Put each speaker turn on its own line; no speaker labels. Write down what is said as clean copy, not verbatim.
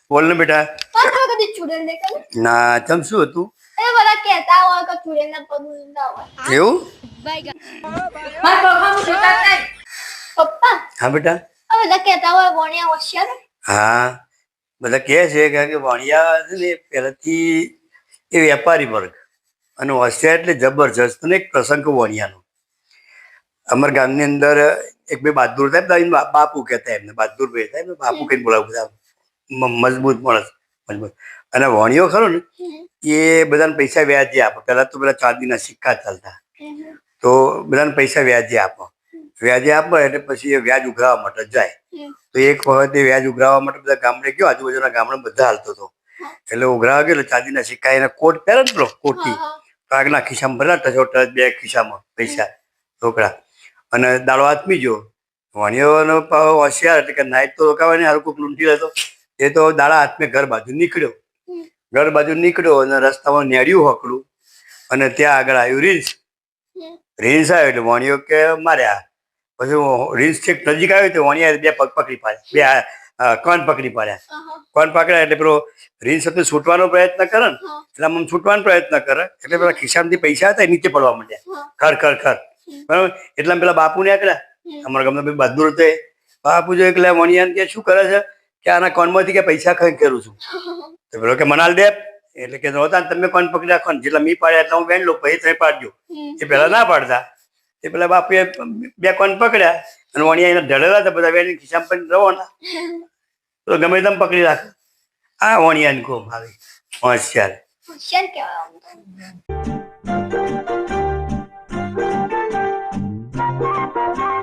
બોલ ને બેટા.
પાછા કદી ચૂડેલ દેખાય
ના ચમ શું હતું
એ બધા કહેતા હોય કે ચૂડેલ ના પગ ના હોય
એવું?
મારા પગમાં જોતા નહીં પપ્પા
હા બેટા.
આ બધા કહેતા હોય વણ્યા હોશિયાર
હા બધા કહે છે કારણ કે વાણિયા છે ને પહેલાથી એ વેપારી વર્ગ અને હોશિયાર એટલે જબરજસ્ત. અને એક પ્રસંગ વાણિયાનો અમારા ગામની અંદર એક બે બહાદુર સાહેબ બાપુ કહેતા એમને બહાદુરભાઈ સાહેબ બાપુ કઈ બોલાવું બધા મજબૂત માણસ મજબૂત. અને વાણિયો ખરો ને એ બધાને પૈસા વ્યાજે આપે. પહેલા તો પેલા ચાંદીના સિક્કા ચાલતા તો બધાને પૈસા વ્યાજે આપો. વ્યાજે આપે એટલે પછી એ વ્યાજ ઉઘરાવવા માટે જાય. તો એક વખત એ વ્યાજ ઉઘરાવવા માટે બધા ગામડે ગયો, આજુબાજુના ગામડે બધા હાલતો હતો. એટલે ઉઘરાવા ગયો એટલે ચાંદીના સિક્કા એના કોટ પહેરે ને પેલો કોટથી તો આગના ખિસ્સામાં ભરેલા ટચ બે ખિસ્સામાં પૈસા રોકડા અને દાડો આથમી ગયો. વાણિયોનો હોશિયાર એટલે કે નાઈટ તો રોકાવા ને હારું કોઈક લૂંટી લેતો. એ તો દાડા હાથમે ઘર બાજુ નીકળ્યો. ઘર બાજુ નીકળ્યો અને રસ્તામાં નેડ્યું હોકડું અને ત્યાં આગળ આવ્યું રીંછ. રીંછ આવ્યો એટલે વાણિયો કે માર્યા. પછી રીંછ છેક નજીક આવ્યો તો વાણિયા બે પગ પકડી પાડ્યા, બે કોણ પકડી પાડ્યા. કોણ પકડ્યા એટલે પેલો રીંછ હતો છૂટવાનો પ્રયત્ન કરે ને એટલે આમ છૂટવાનો પ્રયત્ન કરે એટલે પેલા ખિસ્સામાંથી પૈસા હતા નીચે પડવા માંડ્યા ખર ખર ખર. બરાબર. એટલા પેલા બાપુ ને આકડ્યા અમારા ગામના બહાદુર હતો. બાપુ જો એટલે વણિયાને કે શું કરે છે કે આના કોણમાંથી કે પૈસા ખાઈ કરું છું. તો પેલો કે મનાલ દે એટલે કે નહોતા તમે કોણ પકડી રાખો ને જેટલા મી પાડ્યા એટલા હું બેન લો પછી તમે પાડજો. એ પેલા ના પાડતા. એ પેલા બાપુએ બે કોણ પકડ્યા અને વણિયા એના ઢળેલા હતા બધા બેન ખિસ્સામાં પણ રવાના તો ગમે તેમ પકડી રાખે. આ વણિયાને કહો ભાવે હોશિયાર.
હોશિયાર કહેવાય